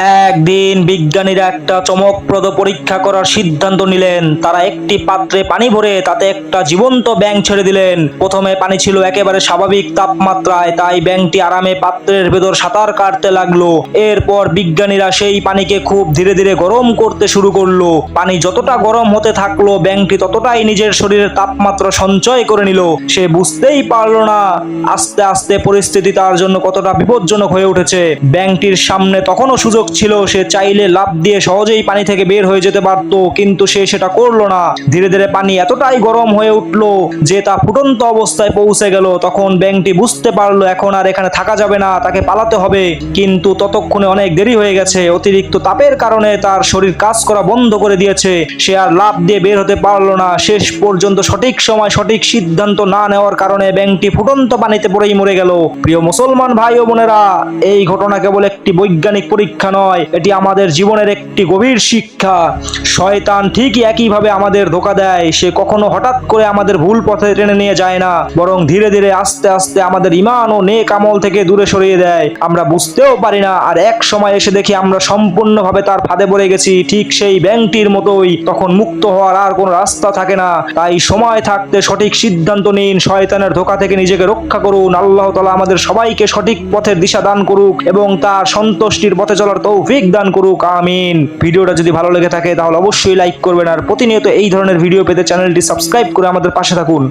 একদিন বিজ্ঞানীরা একটা চমকপ্রদ পরীক্ষা করার সিদ্ধান্ত নিলেন। তারা একটি পাত্রে পানি ভরে তাতে একটা জীবন্ত ব্যাঙ ছেড়ে দিলেন। প্রথমে পানি ছিল একেবারে স্বাভাবিক তাপমাত্রায়, তাই ব্যাঙটি আরামে পাত্রের ভেতর সাঁতার কাটতে লাগলো। এরপর বিজ্ঞানীরা সেই পানিকে খুব ধীরে ধীরে গরম করতে শুরু করলো। পানি যতটা গরম হতে থাকলো, ব্যাঙটি ততটাই নিজের শরীরের তাপমাত্রা সঞ্চয় করে নিল। সে বুঝতেই পারলো না আস্তে আস্তে পরিস্থিতি তার জন্য কতটা বিপজ্জনক হয়ে উঠেছে। ব্যাঙটির সামনে তখনও সুযোগ ছিল, সে চাইলে লাফ দিয়ে সহজেই পানি থেকে বের হয়ে যেতে পারত, কিন্তু সে সেটা করলো না। ধীরে ধীরে পানি এতটাই গরম হয়ে উঠলো যে তা ফুটন্ত অবস্থায় পৌঁছে গেল। তখন ব্যাঙটি বুঝতে পারলো এখন আর এখানে থাকা যাবে না, তাকে পালাতে হবে। কিন্তু ততক্ষণে অনেক দেরি হয়ে গেছে। অতিরিক্ত তাপের কারণে তার শরীর কাজ করা বন্ধ করে দিয়েছে। সে আর লাফ দিয়ে বের হতে পারলো না। শেষ পর্যন্ত সঠিক সময় সঠিক সিদ্ধান্ত না নেওয়ার কারণে ব্যাঙটি ফুটন্ত পানিতে পড়েই মরে গেল। প্রিয় মুসলমান ভাই ও বোনেরা, এই ঘটনা কেবল একটি বৈজ্ঞানিক পরীক্ষা নয়, এটি আমাদের জীবনের একটি গভীর শিক্ষা। শয়তান ঠিকই একইভাবে আমাদের ধোঁকা দেয়। সে কখনো হঠাৎ করে আমাদের ভুল পথে টেনে নিয়ে যায় না, বরং ধীরে ধীরে আস্তে আস্তে আমাদের ঈমান ও নেক আমল থেকে দূরে সরিয়ে দেয়। আমরা বুঝতেও পারি না, আর এক সময় এসে দেখি আমরা সম্পূর্ণভাবে তার ফাঁদে পড়ে গেছি, ঠিক সেই ব্যাঙটির মতোই। তখন মুক্ত হওয়ার আর কোনো রাস্তা থাকে না। তাই সময় থাকতে সঠিক সিদ্ধান্ত নিন, শয়তানের ধোঁকা থেকে নিজেকে রক্ষা করুন। আল্লাহ তাআলা আমাদের সবাইকে সঠিক পথের দিশা দান করুক এবং তার সন্তুষ্টির পথে চলার তৌফিক দান করুক, আমিন। ভিডিওটা যদি ভালো লেগে থাকে তাহলে অবশ্যই লাইক করবেন, আর প্রতিনিয়ত এই ধরনের ভিডিও পেতে চ্যানেলটি সাবস্ক্রাইব করে আমাদের পাশে থাকুন।